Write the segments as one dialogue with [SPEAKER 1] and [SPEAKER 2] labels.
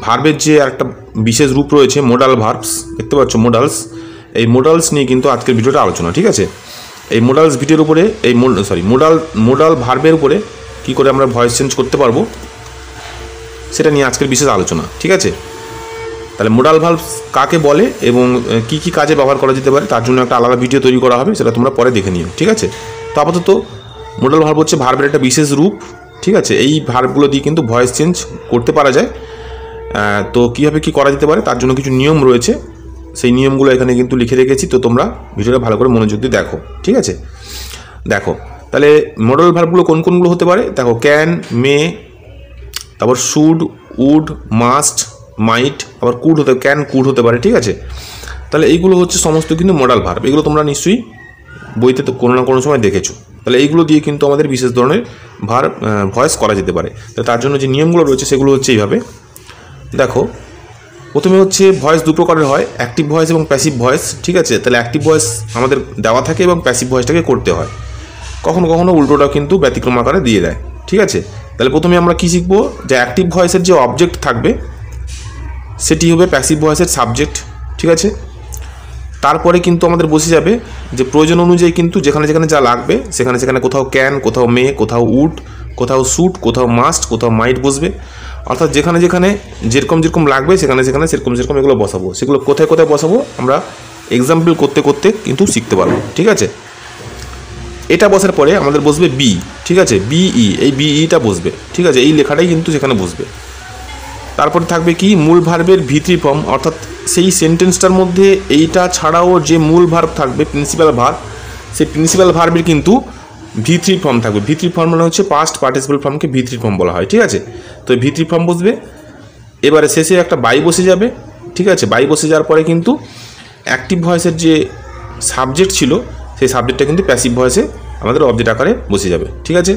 [SPEAKER 1] ভার্বের যে একটা বিশেষ রূপ রয়েছে মোডাল ভার্বস, দেখতে পাচ্ছ মোডালস, এই মোডালস নিয়ে কিন্তু আজকের ভিডিওটা আলোচনা, ঠিক আছে। এই মোডালস ভিডিওর উপরে এই মোডাল ভার্বের উপরে কী করে আমরা ভয়েস চেঞ্জ করতে পারবো সেটা নিয়ে আজকের বিশেষ আলোচনা, ঠিক আছে। তাহলে মোডাল ভার্বস কাকে বলে এবং কি কি কাজে ব্যবহার করা যেতে পারে তার জন্য একটা আলাদা ভিডিও তৈরি করা হবে, সেটা তোমরা পরে দেখে নিও, ঠিক আছে। তো আপাতত মোডাল ভার্ব হচ্ছে ভার্বের একটা বিশেষ রূপ, ঠিক আছে। এই ভার্বগুলো দিয়ে কিন্তু ভয়েস চেঞ্জ করতে পারা যায়। তো কীভাবে কী করা যেতে পারে তার জন্য কিছু নিয়ম রয়েছে, সেই নিয়মগুলো এখানে কিন্তু লিখে রেখেছি। তো তোমরা ভিডিওটা ভালো করে মনোযোগ দিয়ে দেখো, ঠিক আছে। দেখো তাহলে মোডাল ভার্বগুলো কোন কোনগুলো হতে পারে দেখো, ক্যান, মে, তারপর শুড, উড, মাস্ট, মাইট, আবার কুড হতে, ক্যান, কুড হতে পারে, ঠিক আছে। তাহলে এইগুলো হচ্ছে সমস্ত কিন্তু মোডাল ভার্ব, এগুলো তোমরা নিশ্চয়ই বইতে তো কোনো না কোনো সময় দেখেছো। তাহলে এইগুলো দিয়ে কিন্তু আমাদের বিশেষ ধরনের ভার্ব ভয়েস করা যেতে পারে। তাহলে তার জন্য যে নিয়মগুলো রয়েছে সেগুলো হচ্ছে এইভাবে। দেখো প্রথমে হচ্ছে ভয়েস দু প্রকারের হয়, অ্যাক্টিভ ভয়েস এবং প্যাসিভ ভয়েস, ঠিক আছে। তাহলে অ্যাক্টিভ ভয়েস আমাদের দেওয়া থাকে এবং প্যাসিভ ভয়েসটাকে করতে হয়, কখনো কখনো উল্টোটাও কিন্তু ব্যতিক্রম আকারে দিয়ে দেয়, ঠিক আছে। তাহলে প্রথমে আমরা কী শিখবো, যে অ্যাক্টিভ ভয়েসের যে অবজেক্ট থাকবে সেটি হবে প্যাসিভ ভয়েসের সাবজেক্ট, ঠিক আছে। তারপরে কিন্তু আমাদের বসে যাবে যে প্রয়োজন অনুযায়ী কিন্তু যেখানে যেখানে যা লাগবে সেখানে সেখানে কোথাও ক্যান, কোথাও মে, কোথাও উড, কোথাও শুড, কোথাও মাস্ট, কোথাও মাইট বসবে। অর্থাৎ যেখানে যেখানে যেরকম যেরকম লাগবে সেখানে সেখানে সেরকম সেরকম এগুলো বসাবো। সেগুলো কোথায় কোথায় বসাবো আমরা এক্সাম্পল করতে করতে কিন্তু শিখতে পারবো, ঠিক আছে। এটা বসার পরে আমাদের বসবে বি, ঠিক আছে, বিই, এই বিইটা বসবে, ঠিক আছে, এই লেখাটাই কিন্তু সেখানে বসবে। তারপরে থাকবে কি মূল ভার্বের ভিত্রি ফর্ম, অর্থাৎ সেই সেন্টেন্সটার মধ্যে এইটা ছাড়াও যে মূল ভার্ব থাকবে প্রিন্সিপাল ভার্ব, সেই প্রিন্সিপাল ভার্বের কিন্তু ভিত্রি ফর্ম থাকবে। ভিত্রি ফর্ম মানে হচ্ছে পাস্ট পার্টিসিপল ফর্মকে ভিত্রি ফর্ম বলা হয়, ঠিক আছে। তো ভিত্রি ফর্ম বসবে, এবারে শেষে একটা বাই বসে যাবে, ঠিক আছে। বাই বসে যাওয়ার পরে কিন্তু অ্যাক্টিভ ভয়েসের যে সাবজেক্ট ছিল সেই সাবজেক্টটা কিন্তু প্যাসিভ ভয়েসে আমাদের অবজেক্ট আকারে বসে যাবে, ঠিক আছে।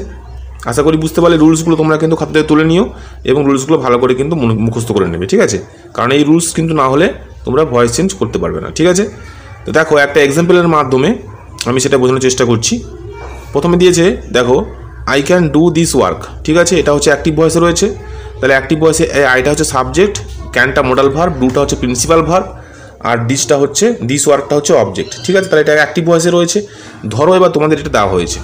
[SPEAKER 1] আশা করি বুঝতে পারলে রুলসগুলো তোমরা কিন্তু খাতা থেকে তুলে নিও এবং রুলসগুলো ভালো করে কিন্তু মুখস্থ করে নেবে, ঠিক আছে। কারণ এই রুলস কিন্তু না হলে তোমরা ভয়েস চেঞ্জ করতে পারবে না, ঠিক আছে। তো দেখো একটা এক্সাম্পলের মাধ্যমে আমি সেটা বোঝানোর চেষ্টা করছি। প্রথমে দিয়েছে দেখো, I can do this work, ঠিক আছে, এটা হচ্ছে অ্যাক্টিভ ভয়েসে রয়েছে। তাহলে অ্যাক্টিভ ভয়েসে আইটা হচ্ছে সাবজেক্ট, ক্যানটা মোডাল ভার্ব, ডুটা হচ্ছে প্রিন্সিপাল ভার্ব, আর দিসটা হচ্ছে দিস ওয়ার্কটা হচ্ছে অবজেক্ট, ঠিক আছে। তাহলে এটা অ্যাক্টিভ ভয়েসে রয়েছে। ধরো এবার তোমাদের এটা দেওয়া হয়েছে,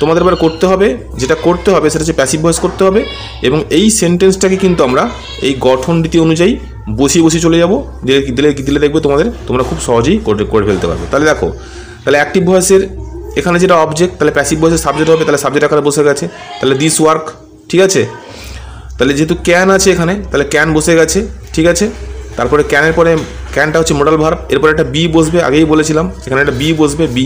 [SPEAKER 1] তোমাদের এবার করতে হবে, যেটা করতে হবে সেটা হচ্ছে প্যাসিভ ভয়েস করতে হবে এবং এই সেন্টেন্সটাকে কিন্তু আমরা এই গঠন রীতি অনুযায়ী বসিয়ে বসিয়ে চলে যাবো, দিলে দেখবে তোমরা খুব সহজেই করে ফেলতে পারবে। তাহলে দেখো, তাহলে অ্যাক্টিভ ভয়েসের এখানে যেটা অবজেক্ট, তাহলে প্যাসিভ ভয়েসের সাবজেক্ট হবে, তাহলে সাবজেক্ট আকারে বসে গেছে, তাহলে দিস ওয়ার্ক, ঠিক আছে। তাহলে যেহেতু ক্যান আছে এখানে, তাহলে ক্যান বসে গেছে, ঠিক আছে। তারপরে ক্যানের পরে ক্যানটা হচ্ছে মোডাল ভার্ব, এরপরে একটা বি বসবে, আগেই বলেছিলাম এখানে একটা বি বসবে, বি,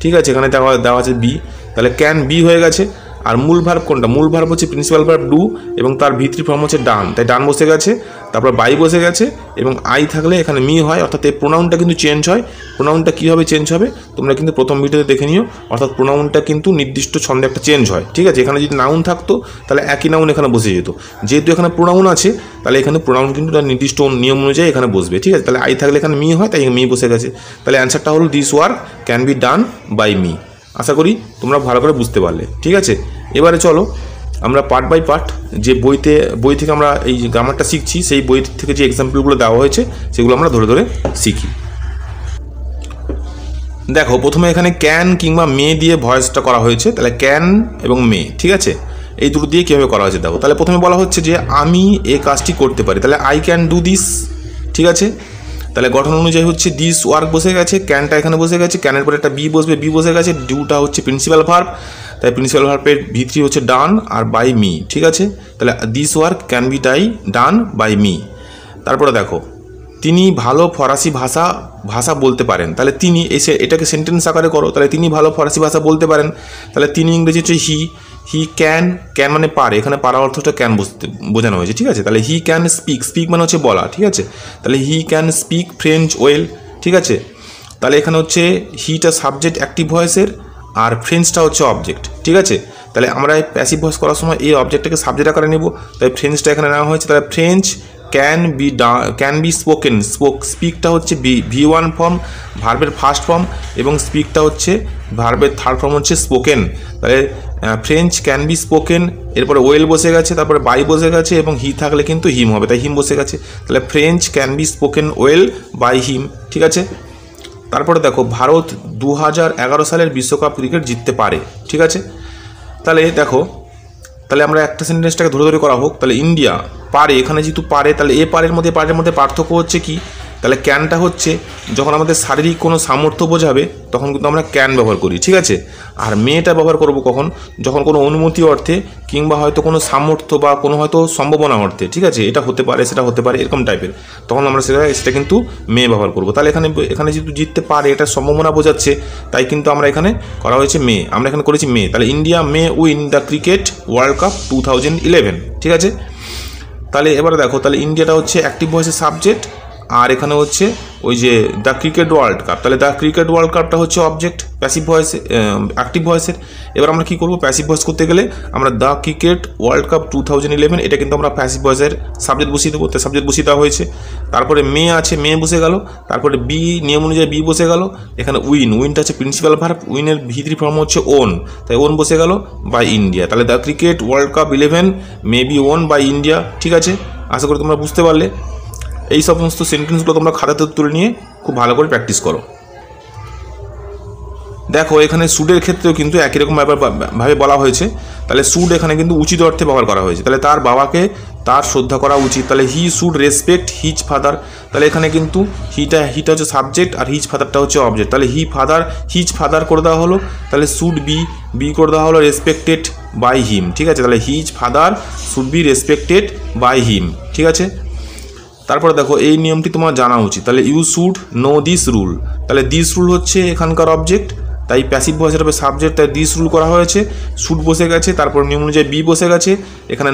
[SPEAKER 1] ঠিক আছে, এখানে দেওয়া আছে বি, তাহলে ক্যান বি হয়ে গেছে। আর মূল ভার্ব কোনটা, মূল ভার্ব হচ্ছে প্রিন্সিপাল ভার্ব ডু এবং তার ভিত্রি ফর্ম হচ্ছে ডান, তাই ডান বসে গেছে। তারপর বাই বসে গেছে এবং আই থাকলে এখানে মি হয়, অর্থাৎ এই প্রোনাউনটা কিন্তু চেঞ্জ হয়। প্রোনাউনটা কীভাবে চেঞ্জ হবে তোমরা কিন্তু প্রথম ভিডিওতে দেখে নিও, অর্থাৎ প্রোনাউনটা কিন্তু নির্দিষ্ট ছন্দে একটা চেঞ্জ হয়, ঠিক আছে। এখানে যদি নাউন থাকতো তাহলে একই নাউন এখানে বসে যেত, যেহেতু এখানে প্রোনাউন আছে তাহলে এখানে প্রোনাউন কিন্তু তার নির্দিষ্ট নিয়ম অনুযায়ী এখানে বসবে, ঠিক আছে। তাহলে আই থাকলে এখানে মি হয়, তাই মি বসে গেছে। তাহলে অ্যান্সারটা হলো this work can be done by me. আশা করি তোমরা ভালো করে বুঝতে পারলে, ঠিক আছে। এবারে চলো আমরা পার্ট বাই পার্ট যে বই থেকে আমরা এই গ্রামারটা শিখছি সেই বই থেকে যে এক্সাম্পলগুলো দেওয়া হয়েছে সেগুলো আমরা ধরে ধরে শিখি। দেখো প্রথমে এখানে ক্যান কিংবা মে দিয়ে ভয়েসটা করা হয়েছে, তাহলে ক্যান এবং মে, ঠিক আছে, এই দুটো দিয়ে কীভাবে করা হয়েছে দেখো। তাহলে প্রথমে বলা হচ্ছে যে আমি এই কাজটি করতে পারি, তাহলে আই ক্যান ডু দিস, ঠিক আছে। তাহলে গঠন অনুযায়ী হচ্ছে দিস ওয়ার্ক বসে গেছে, ক্যানটা এখানে বসে গেছে, ক্যানের পরে একটা বি বসবে, বি বসে গেছে, ডুটা হচ্ছে প্রিন্সিপাল ভার্ব, তাই প্রিন্সিপাল ভার্বের ভিত্তি হচ্ছে ডান আর বাই মি, ঠিক আছে। তাহলে this work can be done by me. তারপরে দেখো তিনি ভালো ফরাসি ভাষা বলতে পারেন, তাহলে তিনি এটাকে সেন্টেন্স আকারে করো, তাহলে তিনি ভালো ফরাসি ভাষা বলতে পারেন, তাহলে তিনি ইংরেজি হচ্ছে হি ক্যান মানে পারে, এখানে পারা অর্থটা ক্যান বোঝানো হয়েছে, ঠিক আছে। তাহলে হি ক্যান স্পিক মানে হচ্ছে বলা, ঠিক আছে। তাহলে he can speak French well, ঠিক আছে। তাহলে এখানে হচ্ছে হিটা সাবজেক্ট অ্যাক্টিভ ভয়েসের আর ফ্রেঞ্চটা হচ্ছে অবজেক্ট, ঠিক আছে। তাহলে আমরা প্যাসিভ ভয়েস করার সময় এই অবজেক্টটাকে সাবজেক্ট আকারে নেব, তাই ফ্রেঞ্চটা এখানে নেওয়া হয়েছে। তাহলে ফ্রেঞ্চ ক্যান বি স্পোকেন, স্পিকটা হচ্ছে V1 ফর্ম, ভার্বের ফার্স্ট ফর্ম, এবং স্পিকটা হচ্ছে ভার্বের থার্ড ফর্ম হচ্ছে স্পোকেন। তাহলে ফ্রেঞ্চ ক্যান বি স্পোকেন, এরপরে ওয়েল বসে গেছে, তারপরে বাই বসে গেছে এবং হি থাকলে কিন্তু হিম হবে, তাই হিম বসে গেছে। তাহলে French can be spoken well by him, ঠিক আছে। তারপরে দেখো ভারত 2011 সালের বিশ্বকাপ ক্রিকেট জিততে পারে, ঠিক আছে। তাহলে দেখো, তাহলে আমরা একটা সেন্টেন্সটাকে ধরে ধরে করা হোক। তাহলে ইন্ডিয়া পারে, এখানে যেহেতু পারে, তাহলে পারের মধ্যে পার্থক্য হচ্ছে কি, তাহলে ক্যানটা হচ্ছে যখন আমাদের শারীরিক কোনো সামর্থ্য বোঝাবে তখন কিন্তু আমরা ক্যান ব্যবহার করি, ঠিক আছে। আর মেটা ব্যবহার করব কখন, যখন কোনো অনুমতি অর্থে কিংবা হয়তো কোনো সামর্থ্য বা কোনো হয়তো সম্ভাবনা অর্থে, ঠিক আছে, এটা হতে পারে সেটা হতে পারে এরকম টাইপের, তখন আমরা সেটা কিন্তু মে ব্যবহার করব। তাহলে এখানে যেহেতু জিততে পারে এটা সম্ভাবনা বোঝাচ্ছে, তাই কিন্তু আমরা এখানে করা হয়েছে মে, আমরা এখানে করেছি মে। তাহলে India May win the cricket world cup 2011, ঠিক আছে। তাহলে এবারে দেখো, তাহলে ইন্ডিয়াটা হচ্ছে অ্যাক্টিভ ভয়েসের সাবজেক্ট, আর এখানে হচ্ছে ওই যে দ্য ক্রিকেট ওয়ার্ল্ড কাপ, তাহলে দ্য ক্রিকেট ওয়ার্ল্ড কাপটা হচ্ছে অবজেক্ট প্যাসিভ ভয়েসে, অ্যাক্টিভ ভয়েসের। এবার আমরা কী করবো, প্যাসিভ ভয়েস করতে গেলে আমরা দ্য ক্রিকেট ওয়ার্ল্ড কাপ 2011 এটা কিন্তু আমরা প্যাসিভ ভয়েসের সাবজেক্ট বসিয়ে দেবো, তাই সাবজেক্ট বসিয়ে দেওয়া হয়েছে। তারপরে মে আছে, মে বসে গেল, তারপরে বি নিয়ম অনুযায়ী বি বসে গেল, এখানে উইনটা হচ্ছে প্রিন্সিপাল ভার্ব, উইনের V3 ফর্ম হচ্ছে ওন, তাই ওন বসে গেল বাই ইন্ডিয়া। তাহলে the cricket world cup 11 may be won by India, ঠিক আছে। আশা করি তোমরা বুঝতে পারলে। এই সমস্ত সেন্টেন্সগুলো তোমরা খাতাতে তুলে নিয়ে খুব ভালো করে প্র্যাকটিস করো। দেখো এখানে শুডের ক্ষেত্রেও কিন্তু একই রকম ভাবে বলা হয়েছে। তাহলে শুড এখানে কিন্তু উচিত অর্থে ব্যবহার করা হয়েছে, তাহলে তার বাবাকে তার শ্রদ্ধা করা উচিত, তাহলে he should respect his father. তাহলে এখানে কিন্তু হিটা হচ্ছে সাবজেক্ট আর হিজ ফাদারটা হচ্ছে অবজেক্ট, তাহলে হিজ ফাদার করে দেওয়া হলো, তাহলে শুড বি করে দেওয়া হলো রেসপেক্টেড বাই হিম, ঠিক আছে। তাহলে his father should be respected by him, ঠিক আছে। তারপরে দেখো এই নিয়মটি তোমার জানা উচিত, তাহলে you should know this rule, তাহলে দিস রুল হচ্ছে এখানকার অবজেক্ট, তাই প্যাসিভ ভয়েসের হবে সাবজেক্ট, তাই দিস রুল করা হয়েছে, শুড বসে গেছে, তারপর নিয়ম অনুযায়ী বি বসে গেছে, এখানে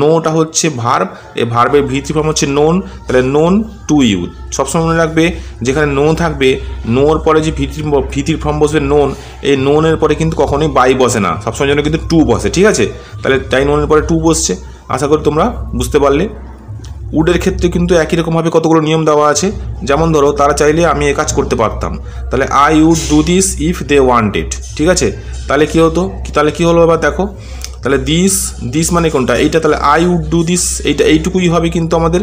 [SPEAKER 1] নোটা হচ্ছে ভার্ব, এই ভার্বের V3 ফর্ম হচ্ছে নোন, তাহলে নোন টু ইউ। সবসময় মনে রাখবে যেখানে নো থাকবে, নোর পরে যে V3 ফর্ম বসবে নোন, এই নোনের পরে কিন্তু কখনোই বাই বসে না, সবসময় জন্য কিন্তু টু বসে, ঠিক আছে। তাহলে তাই নোনের পরে টু বসছে, আশা করি তোমরা বুঝতে পারলে। উডের ক্ষেত্রে কিন্তু একই রকমভাবে কতগুলো নিয়ম দেওয়া আছে, যেমন ধরো তারা চাইলে আমি এ কাজ করতে পারতাম, তাহলে I would do this if they wanted, ঠিক আছে। তাহলে কী হতো, তাহলে কী হলো এবার দেখো, তাহলে দিস মানে কোনটা, এইটা, তাহলে আই উড ডু দিস, এইটুকুই হবে কিন্তু আমাদের,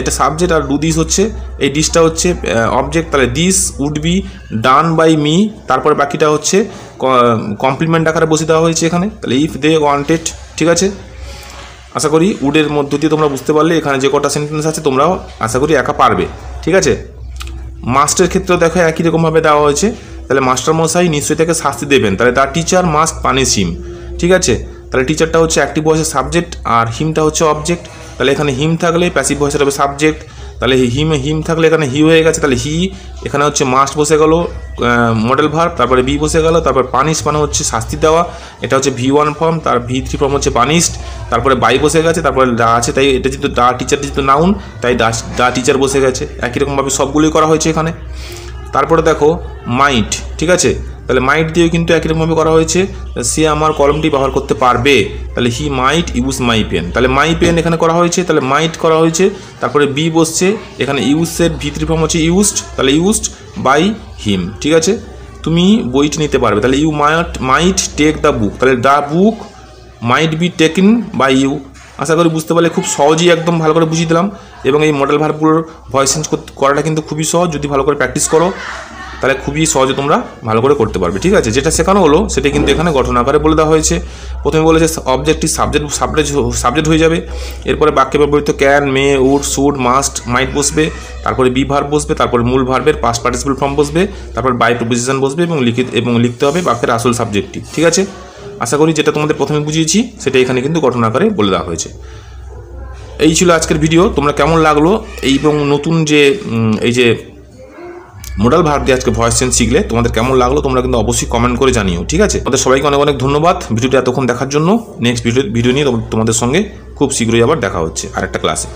[SPEAKER 1] এটা সাবজেক্ট আর ডু দিস হচ্ছে, এই ডিসটা হচ্ছে অবজেক্ট, তাহলে this would be done by me, তারপরে বাকিটা হচ্ছে কমপ্লিমেন্ট আকারে বসে দেওয়া হয়েছে এখানে, তাহলে ইফ দে ওয়ান্টেড, ঠিক আছে। আশা করি উডের মধ্য দিয়ে তোমরা বুঝতে পারলে এখানে যে কটা সেন্টেন্স আছে তোমরাও আশা করি একা পারবে, ঠিক আছে। মাস্টের ক্ষেত্রেও দেখো একই রকমভাবে দেওয়া হয়েছে, তাহলে মাস্টার মশাই নিশ্চয়ই তাকে শাস্তি দেবেন, তাহলে the teacher must punish him, ঠিক আছে। তাহলে টিচারটা হচ্ছে অ্যাক্টিভ ভয়েসের সাবজেক্ট আর হিমটা হচ্ছে অবজেক্ট, তাহলে এখানে হিম থাকলে প্যাসিভ ভয়েসের হবে সাবজেক্ট, তাহলে হিম থাকলে এখানে হি হয়ে গেছে, তাহলে হি এখানে হচ্ছে মাস্ট বসে গেল মডেল ভার্ব, তারপরে বি বসে গেল, তারপর পানিশ মানে হচ্ছে শাস্তি দেওয়া, এটা হচ্ছে V1 ফর্ম, তার V3 ফর্ম হচ্ছে পানিশড, তারপরে বাই বসে গেছে, তারপরে ডা আছে, তাই এটা যেহেতু ডা টিচার যেহেতু নাউন, তাই ডা টিচার বসে গেছে, একই রকমভাবে সবগুলোই করা হয়েছে এখানে। তারপরে দেখো মাইট, ঠিক আছে, তাহলে মাইট দিয়েও কিন্তু একই রকমভাবে করা হয়েছে, সে আমার কলমটি ব্যবহার করতে পারবে, তাহলে হি মাইট ইউজ মাই পেন, তাহলে মাই পেন এখানে করা হয়েছে, তাহলে মাইট করা হয়েছে, তারপরে বি বসছে, এখানে ইউজের V3 ফর্ম হচ্ছে ইউজড, তাহলে ইউজড বাই হিম, ঠিক আছে। তুমি বইটি নিতে পারবে, তাহলে you might take the book, তাহলে the book might be taken by you. আশা করি বুঝতে পারলে, খুব সহজেই একদম ভালো করে বুঝিয়ে দিলাম, এবং এই মডেল ভার্বগুলোর ভয়েস চেঞ্জ করাটা কিন্তু খুবই সহজ, যদি ভালো করে প্র্যাকটিস করো তাহলে খুবই সহজে তোমরা ভালো করে করতে পারবে, ঠিক আছে। যেটা শেখানো হলো সেটা কিন্তু এখানে গঠন আকারে বলে দেওয়া হয়েছে। প্রথমে বলেছে অবজেক্টটি সাবজেক্ট হয়ে যাবে, এরপরে বাক্যে ব্যবহৃত can, may, would, should, must, might বসবে, তারপরে বি ভার্ব বসবে, তারপরে মূল ভার্বের পাস্ট পার্টিসিপল ফর্ম বসবে, তারপর বাই প্রিপোজিশন বসবে এবং লিখতে হবে বাক্যের আসল সাবজেক্টটি, ঠিক আছে। আশা করি যেটা তোমাদের প্রথমে বুঝিয়েছি সেটা এখানে কিন্তু গঠন আকারে বলে দেওয়া হয়েছে। এই ছিল আজকের ভিডিও, তোমরা কেমন লাগলো এবং নতুন যে এই যে মডেল ভার্ব দিয়ে আজকে ভয়েস চেঞ্জ শিখলে তোমাদের কেমন লাগলো তোমরা কিন্তু অবশ্যই কমেন্ট করে জানিও, ঠিক আছে। তোমাদের সবাইকে অনেক অনেক ধন্যবাদ ভিডিওটা এতক্ষণ দেখার জন্য। নেক্সট ভিডিও নিয়ে তোমাদের সঙ্গে খুব শীঘ্রই আবার দেখা হচ্ছে আরেকটা ক্লাসে।